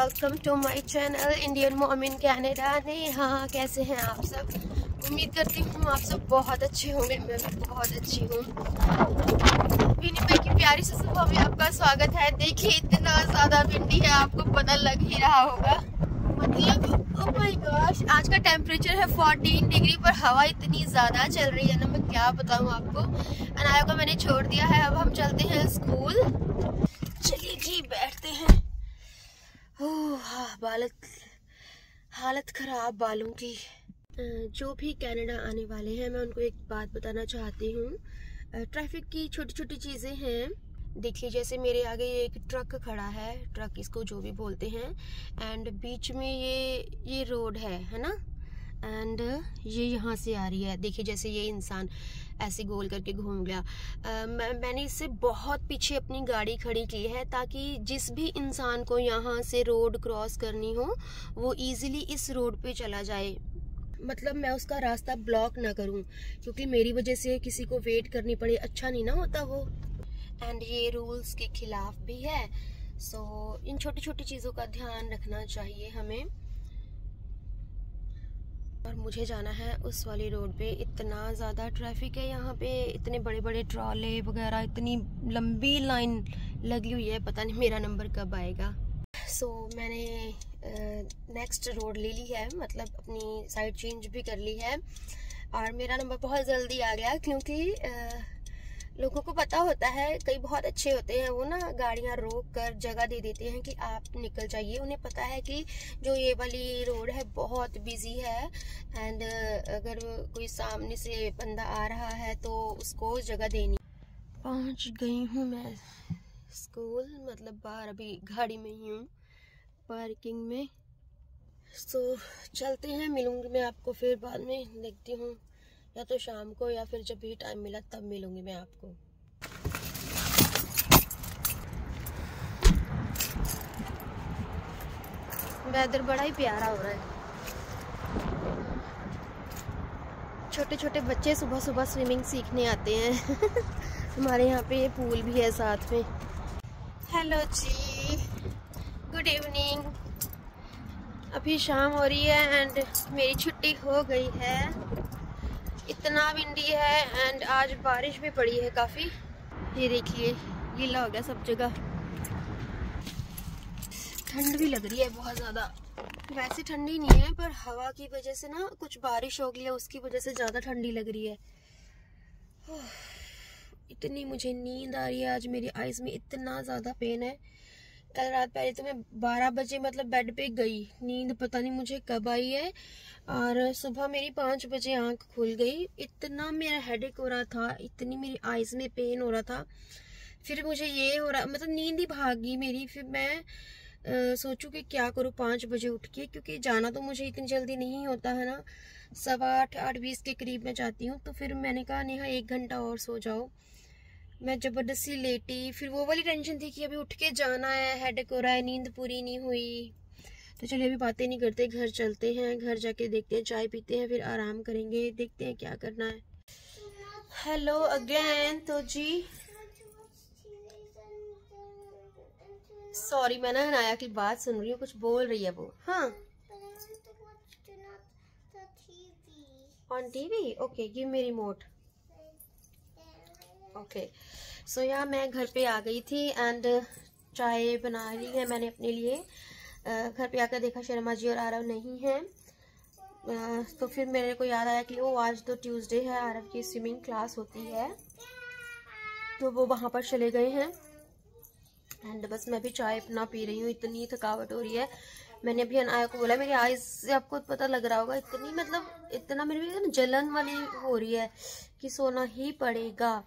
Welcome to my channel Indian Momin Canada. हाँ, कैसे हैं आप सब? उम्मीद करती हूँ आप सब बहुत अच्छे होंगे। मैं भी बहुत अच्छी हूँ। विनी भाई की प्यारी से सुबह में आपका स्वागत है। देखिए इतना ज़्यादा विंडी है, आपको पता लग ही रहा होगा। मतलब ओह माय गॉश, आज का टेम्परेचर है 14 डिग्री पर हवा इतनी ज़्यादा चल रही है ना, मैं क्या बताऊँ आपको। अनाया को मैंने छोड़ दिया है, अब हम चलते हैं स्कूल। चलिए जी, बैठते हैं। हालत खराब बालों की। जो भी कनाडा आने वाले हैं, मैं उनको एक बात बताना चाहती हूँ। ट्रैफिक की छोटी छोटी चीज़ें हैं। देखिए, जैसे मेरे आगे एक ट्रक खड़ा है, ट्रक इसको जो भी बोलते हैं, एंड बीच में ये रोड है ना, एंड ये यहाँ से आ रही है। देखिए, जैसे ये इंसान ऐसे गोल करके घूम गया। मैंने इससे बहुत पीछे अपनी गाड़ी खड़ी की है, ताकि जिस भी इंसान को यहाँ से रोड क्रॉस करनी हो वो इजीली इस रोड पे चला जाए। मतलब मैं उसका रास्ता ब्लॉक ना करूँ, क्योंकि मेरी वजह से किसी को वेट करनी पड़े, अच्छा नहीं ना होता वो। एंड ये रूल्स के खिलाफ भी है। सो इन छोटी छोटी चीज़ों का ध्यान रखना चाहिए हमें। और मुझे जाना है उस वाली रोड पे। इतना ज़्यादा ट्रैफिक है यहाँ पे, इतने बड़े बड़े ट्रॉले वगैरह, इतनी लंबी लाइन लगी हुई है, पता नहीं मेरा नंबर कब आएगा। सो मैंने नेक्स्ट रोड ले ली है, मतलब अपनी साइड चेंज भी कर ली है, और मेरा नंबर बहुत जल्दी आ गया, क्योंकि लोगों को पता होता है, कई बहुत अच्छे होते हैं, वो ना गाड़ियां रोक कर जगह दे देते हैं कि आप निकल जाइए। उन्हें पता है कि जो ये वाली रोड है बहुत बिजी है, एंड अगर कोई सामने से बंदा आ रहा है तो उसको जगह देनी। पहुंच गई हूँ मैं स्कूल, मतलब बाहर अभी गाड़ी में ही हूँ, पार्किंग में। सो चलते हैं, मिलूंगी मैं आपको फिर बाद में। देखती हूँ, या तो शाम को या फिर जब भी टाइम मिला तब मिलूंगी मैं आपको। वेदर बड़ा ही प्यारा हो रहा है। छोटे छोटे बच्चे सुबह सुबह स्विमिंग सीखने आते हैं। हमारे यहाँ पे ये पूल भी है साथ में। हेलो जी, गुड इवनिंग। अभी शाम हो रही है एंड मेरी छुट्टी हो गई है। इतना विंडी है एंड आज बारिश भी पड़ी है काफ़ी। ये देखिए, गीला हो गया सब जगह। ठंड भी लग रही है बहुत ज़्यादा। वैसे ठंडी नहीं है, पर हवा की वजह से ना, कुछ बारिश हो गई है उसकी वजह से ज़्यादा ठंडी लग रही है। इतनी मुझे नींद आ रही है आज, मेरी आईज में इतना ज़्यादा पेन है। कल रात पहले तो मैं 12 बजे मतलब बेड पे गई, नींद पता नहीं मुझे कब आई है, और सुबह मेरी 5 बजे आंख खुल गई। इतना मेरा हेडेक हो रहा था, इतनी मेरी आईज में पेन हो रहा था। फिर मुझे ये हो रहा, मतलब नींद ही भाग गई मेरी। फिर मैं सोचूं कि क्या करूं 5 बजे उठ के, क्योंकि जाना तो मुझे इतनी जल्दी नहीं होता है ना, 7:15 8:20 के करीब मैं जाती हूँ। तो फिर मैंने कहा नेहा 1 घंटा और सो जाओ। मैं जबरदस्ती लेटी। फिर वो वाली टेंशन थी कि अभी उठ के जाना है, हेडेक हो रहा है, नींद पूरी नहीं हुई। तो चलिए अभी बातें नहीं करते, घर चलते हैं। घर जाके देखते हैं, चाय पीते हैं, फिर आराम करेंगे, देखते हैं क्या करना है। Hello again. तो जी सॉरी, मैं ना अनाया की बात सुन रही हूँ, कुछ बोल रही है वो। हाँ, on TV. Okay, give me remote. Okay, so यहाँ मैं घर पे आ गई थी एंड चाय बना ली है मैंने अपने लिए। घर पे आकर देखा शर्मा जी और आरव नहीं है। तो फिर मेरे को याद आया कि वो आज तो ट्यूसडे है, आरव की स्विमिंग क्लास होती है, तो वो वहाँ पर चले गए हैं। एंड बस मैं भी चाय अपना पी रही हूँ। इतनी थकावट हो रही है। मैंने अभी अनाया को बोला, मेरी आईज से आपको पता लग रहा होगा, इतनी मतलब इतना मेरे भी जलन वाली हो रही है कि सोना ही पड़ेगा।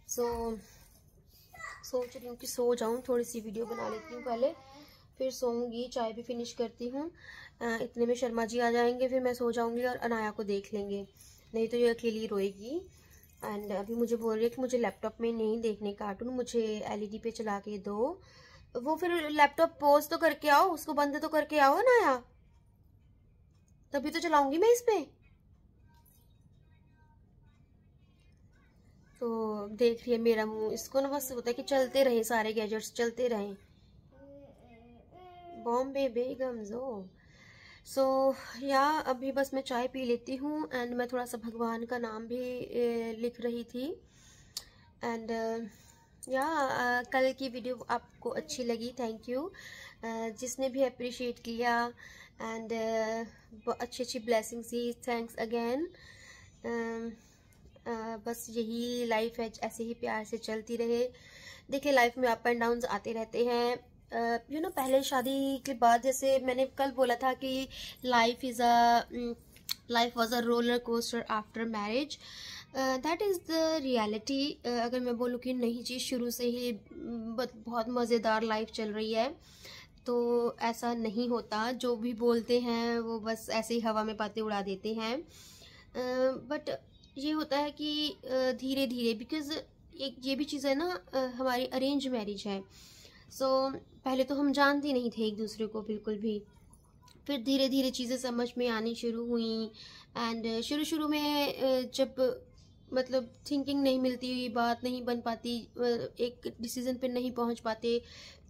सोच रही हूँ कि सो जाऊँ, थोड़ी सी वीडियो बना लेती हूँ पहले, फिर सोऊंगी। चाय भी फिनिश करती हूँ। इतने में शर्मा जी आ जाएंगे, फिर मैं सो जाऊंगी और अनाया को देख लेंगे, नहीं तो ये अकेली रोएगी। एंड अभी मुझे बोल रही है कि मुझे लैपटॉप में नहीं देखने कार्टून, मुझे एलईडी पे चला के दो। वो फिर लैपटॉप पॉज तो करके आओ, उसको बंद तो करके आओ अनाया, तभी तो चलाऊंगी मैं इस पे। तो देख रही है मेरा मुंह। इसको ना बस होता है कि चलते रहे, सारे गैजेट्स चलते रहें। बॉम्बे बेगम सो या अभी बस मैं चाय पी लेती हूँ एंड मैं थोड़ा सा भगवान का नाम भी लिख रही थी एंड कल की वीडियो आपको अच्छी लगी, थैंक यू। जिसने भी अप्रिशिएट किया एंड अच्छी अच्छी ब्लेसिंग्स दी, थैंक्स अगेन। बस यही लाइफ है, ऐसे ही प्यार से चलती रहे। देखिए लाइफ में अप एंड डाउन्स आते रहते हैं। पहले शादी के बाद, जैसे मैंने कल बोला था कि life was a roller coaster after marriage, that is the reality. अगर मैं बोलूँ कि नहीं जी शुरू से ही बहुत मज़ेदार लाइफ चल रही है, तो ऐसा नहीं होता। जो भी बोलते हैं वो बस ऐसे ही हवा में बातें उड़ा देते हैं। बट ये होता है कि धीरे धीरे, बिकॉज एक ये भी चीज़ है ना, हमारी अरेंज मैरिज है। सो पहले तो हम जानते नहीं थे एक दूसरे को बिल्कुल भी, फिर धीरे धीरे चीज़ें समझ में आनी शुरू हुई एंड शुरू में जब मतलब थिंकिंग नहीं मिलती, बात नहीं बन पाती, एक डिसीजन पे नहीं पहुंच पाते,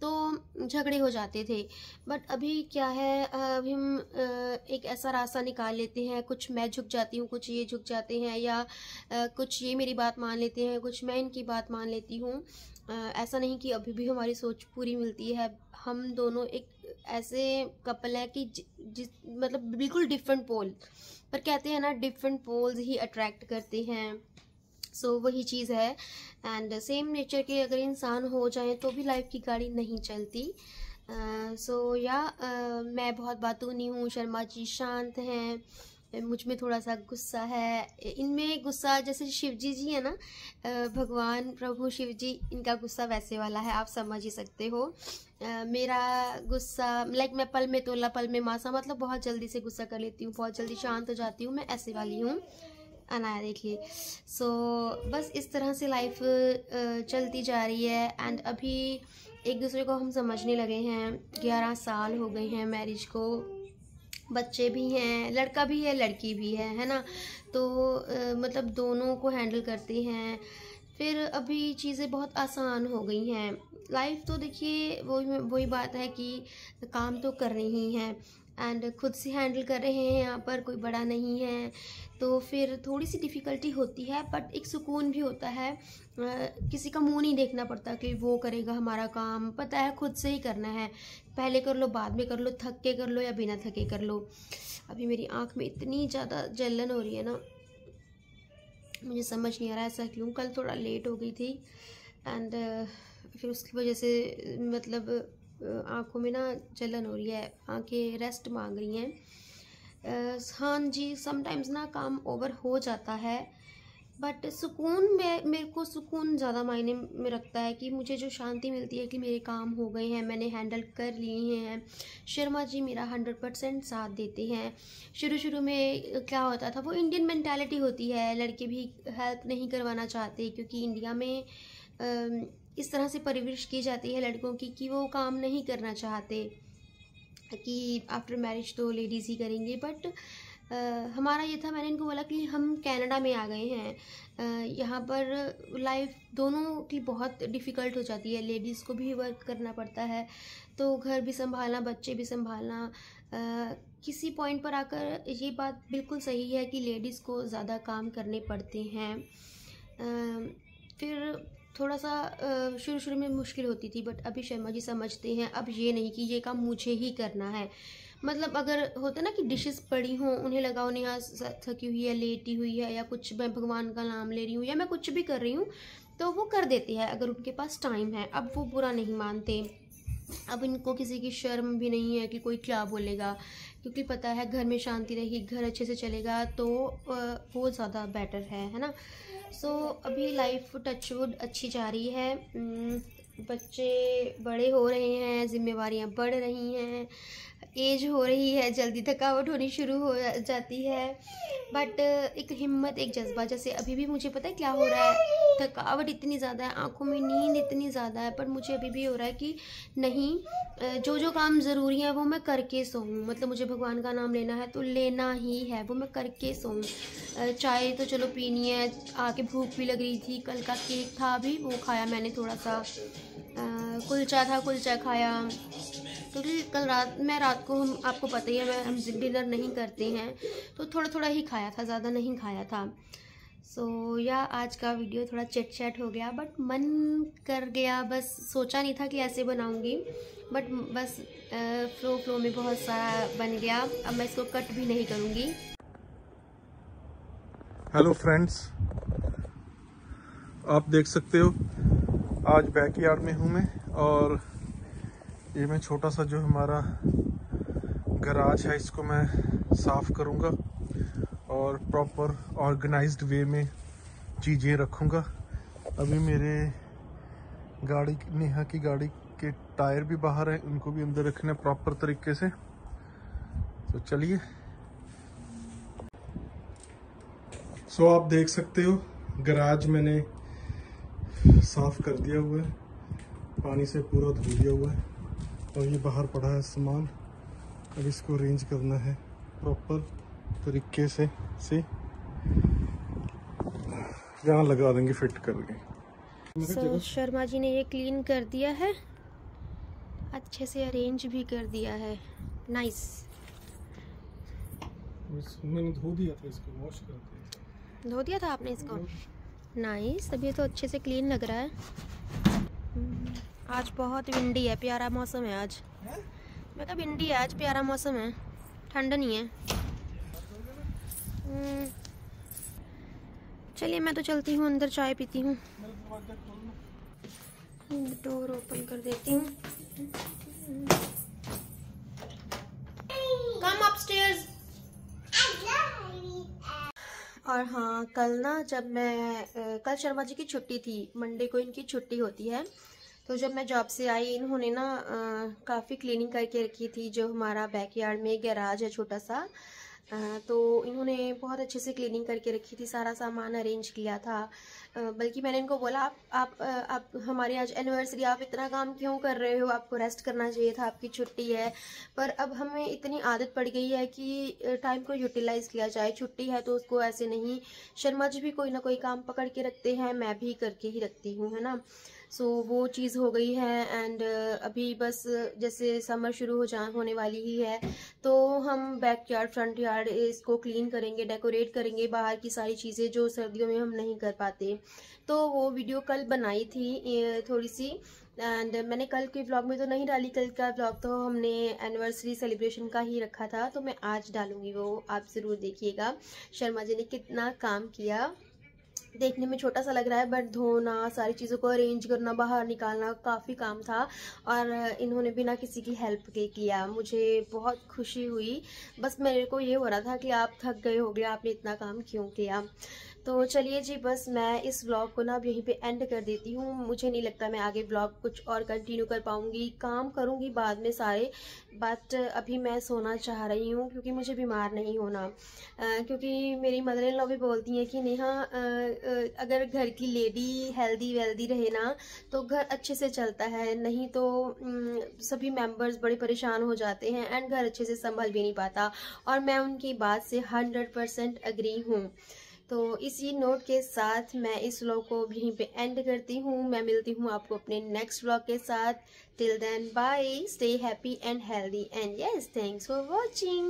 तो झगड़े हो जाते थे। बट अभी क्या है, अभी हम एक ऐसा रास्ता निकाल लेते हैं, कुछ मैं झुक जाती हूँ, कुछ ये झुक जाते हैं, या कुछ ये मेरी बात मान लेते हैं, कुछ मैं इनकी बात मान लेती हूँ। ऐसा नहीं कि अभी भी हमारी सोच पूरी मिलती है। हम दोनों एक ऐसे कपल है कि जिस मतलब बिल्कुल डिफरेंट पोल, पर कहते हैं ना डिफरेंट पोल्स ही अट्रैक्ट करते हैं। सो वही चीज़ है एंड सेम नेचर के अगर इंसान हो जाए तो भी लाइफ की गाड़ी नहीं चलती। मैं बहुत बातूनी हूँ, शर्मा जी शांत हैं, मुझ में थोड़ा सा गुस्सा है। इनमें गुस्सा जैसे शिव जी है ना, भगवान प्रभु शिव जी, इनका गुस्सा वैसे वाला है, आप समझ ही सकते हो। मेरा गुस्सा लाइक मैं पल में तोला पल में मासा, मतलब बहुत जल्दी से गुस्सा कर लेती हूँ, बहुत जल्दी शांत हो जाती हूँ, मैं ऐसे वाली हूँ। अनाया देखिए। बस इस तरह से लाइफ चलती जा रही है एंड अभी एक दूसरे को हम समझने लगे हैं। 11 साल हो गए हैं मैरिज को, बच्चे भी हैं, लड़का भी है लड़की भी है ना, तो मतलब दोनों को हैंडल करते हैं। फिर अभी चीज़ें बहुत आसान हो गई हैं। लाइफ तो देखिए वही बात है कि काम तो करने ही है एंड खुद से हैंडल कर रहे हैं, यहाँ पर कोई बड़ा नहीं है, तो फिर थोड़ी सी डिफ़िकल्टी होती है, बट एक सुकून भी होता है। किसी का मुंह नहीं देखना पड़ता कि वो करेगा हमारा काम, पता है खुद से ही करना है, पहले कर लो बाद में कर लो, थक के कर लो या बिना थके कर लो। अभी मेरी आँख में इतनी ज़्यादा जलन हो रही है ना, मुझे समझ नहीं आ रहा ऐसा क्यों। कल थोड़ा लेट हो गई थी एंड फिर उसकी वजह से मतलब आँखों में ना जलन हो रही है, आँखें रेस्ट मांग रही हैं। हाँ जी, समटाइम्स ना काम ओवर हो जाता है, बट सुकून में मेरे को सुकून ज़्यादा मायने में रखता है कि मुझे जो शांति मिलती है कि मेरे काम हो गए हैं, मैंने हैंडल कर लिए हैं। शर्मा जी मेरा 100% साथ देते हैं। शुरू में क्या होता था, वो इंडियन मेंटालिटी होती है, लड़के भी हेल्प नहीं करवाना चाहते, क्योंकि इंडिया में इस तरह से परवरिश की जाती है लड़कों की कि वो काम नहीं करना चाहते, कि आफ्टर मैरिज तो लेडीज़ ही करेंगे। बट हमारा ये था, मैंने इनको बोला कि हम कनाडा में आ गए हैं, यहाँ पर लाइफ दोनों की बहुत डिफ़िकल्ट हो जाती है, लेडीज़ को भी वर्क करना पड़ता है, तो घर भी संभालना, बच्चे भी संभालना। किसी पॉइंट पर आकर ये बात बिल्कुल सही है कि लेडीज़ को ज़्यादा काम करने पड़ते हैं। फिर थोड़ा सा शुरू में मुश्किल होती थी, बट अभी शर्मा जी समझते हैं। अब ये नहीं कि ये काम मुझे ही करना है, मतलब अगर होता ना कि डिशेस पड़ी हों, उन्हें लगा उन्हें यहाँ थकी हुई है, लेटी हुई है, या कुछ मैं भगवान का नाम ले रही हूँ या मैं कुछ भी कर रही हूँ, तो वो कर देते हैं अगर उनके पास टाइम है। अब वो बुरा नहीं मानते, अब इनको किसी की शर्म भी नहीं है कि कोई क्या बोलेगा, क्योंकि पता है घर में शांति रहेगी, घर अच्छे से चलेगा, तो वो ज़्यादा बेटर है ना। अभी लाइफ टचवुड अच्छी जा रही है। बच्चे बड़े हो रहे हैं, जिम्मेवारियां बढ़ रही हैं, एज हो रही है, जल्दी थकावट होनी शुरू हो जाती है, बट एक हिम्मत, एक जज्बा। जैसे अभी भी मुझे पता है क्या हो रहा है, थकावट इतनी ज़्यादा है, आंखों में नींद इतनी ज़्यादा है, पर मुझे अभी भी हो रहा है कि नहीं, जो काम ज़रूरी है वो मैं करके सोऊं। मतलब मुझे भगवान का नाम लेना है तो लेना ही है, वो मैं करके सोऊं। चाय तो चलो पीनी है, आके भूख भी लग रही थी, कल का केक था अभी वो खाया मैंने, थोड़ा सा कुलचा था, कुलचा खाया, क्योंकि कल रात को हम आपको पता ही है हम डिनर नहीं करते हैं, तो थोड़ा थोड़ा ही खाया था, ज़्यादा नहीं खाया था। सो या आज का वीडियो थोड़ा चिट चैट हो गया, बट मन कर गया, बस सोचा नहीं था कि ऐसे बनाऊंगी, बट बस फ्लो में बहुत सारा बन गया। अब मैं इसको कट भी नहीं करूंगी। हेलो फ्रेंड्स, आप देख सकते हो आज बैकयार्ड में हूँ मैं, और ये मैं छोटा सा जो हमारा गराज है इसको मैं साफ़ करूँगा और प्रॉपर ऑर्गेनाइज्ड वे में चीज़ें रखूँगा। अभी मेरे गाड़ी, नेहा की गाड़ी के टायर भी बाहर हैं, उनको भी अंदर रखना है प्रॉपर तरीके से। तो चलिए। सो आप देख सकते हो गराज मैंने साफ कर दिया हुआ है, पानी से पूरा धो दिया हुआ है, और ये बाहर पड़ा है सामान। अब इसको अरेंज करना है प्रॉपर तरीके से यहाँ लगा देंगे, फिट करके। शर्मा जी ने ये क्लीन कर दिया है, अच्छे से अरेंज भी कर दिया है। नाइस। मैंने धो दिया था, इसको वॉश कर दिया। धो दिया था आपने इसको? नाइस। अभी तो अच्छे से क्लीन लग रहा है। आज बहुत विंडी है, प्यारा मौसम है आज। मैं कहा विंडी है आज, प्यारा मौसम है, ठंड नहीं है। चलिए मैं तो चलती हूँ अंदर, चाय पीती हूँ। डोर ओपन कर देती हूँ। कम अपस्टेयर्स। और हाँ, कल ना जब मैं कल शर्मा जी की छुट्टी थी, मंडे को इनकी छुट्टी होती है, तो जब मैं जॉब से आई इन्होंने ना काफ़ी क्लीनिंग करके रखी थी। जो हमारा बैकयार्ड में गैराज है छोटा सा, तो इन्होंने बहुत अच्छे से क्लीनिंग करके रखी थी, सारा सामान अरेंज किया था। बल्कि मैंने इनको बोला आप हमारी आज एनिवर्सरी, आप इतना काम क्यों कर रहे हो, आपको रेस्ट करना चाहिए था, आपकी छुट्टी है। पर अब हमें इतनी आदत पड़ गई है कि टाइम को यूटिलाइज़ किया जाए। छुट्टी है तो उसको ऐसे नहीं, शर्मा जी भी कोई ना कोई काम पकड़ के रखते हैं, मैं भी करके ही रखती हूँ, है ना। सो वो चीज़ हो गई है। एंड अभी बस जैसे समर शुरू होने वाली ही है, तो हम बैकयार्ड, फ्रंट यार्ड इसको क्लीन करेंगे, डेकोरेट करेंगे, बाहर की सारी चीज़ें जो सर्दियों में हम नहीं कर पाते। तो वो वीडियो कल बनाई थी थोड़ी सी, एंड मैंने कल के व्लॉग में तो नहीं डाली। कल का व्लॉग तो हमने एनिवर्सरी सेलिब्रेशन का ही रखा था, तो मैं आज डालूंगी, वो आप ज़रूर देखिएगा। शर्मा जी ने कितना काम किया, देखने में छोटा सा लग रहा है, बट धोना, सारी चीज़ों को अरेंज करना, बाहर निकालना काफ़ी काम था, और इन्होंने बिना किसी की हेल्प के किया। मुझे बहुत खुशी हुई। बस मेरे को ये हो रहा था कि आप थक गए होगे, आपने इतना काम क्यों किया। तो चलिए जी, बस मैं इस व्लॉग को ना अब यहीं पे एंड कर देती हूँ। मुझे नहीं लगता मैं आगे व्लॉग कुछ और कंटिन्यू कर पाऊँगी, काम करूँगी बाद में सारे, बट अभी मैं सोना चाह रही हूँ क्योंकि मुझे बीमार नहीं होना। क्योंकि मेरी मदर इन लॉ भी बोलती हैं कि नेहा, अगर घर की लेडी हेल्दी वेल्दी रहे ना तो घर अच्छे से चलता है, नहीं तो सभी मेंबर्स बड़े परेशान हो जाते हैं एंड घर अच्छे से संभल भी नहीं पाता। और मैं उनकी बात से 100% एग्री हूँ। तो इसी नोट के साथ मैं इस व्लॉग को यहीं पे एंड करती हूँ। मैं मिलती हूँ आपको अपने नेक्स्ट व्लॉग के साथ। Till then bye, stay happy and healthy, and yes, thanks for watching.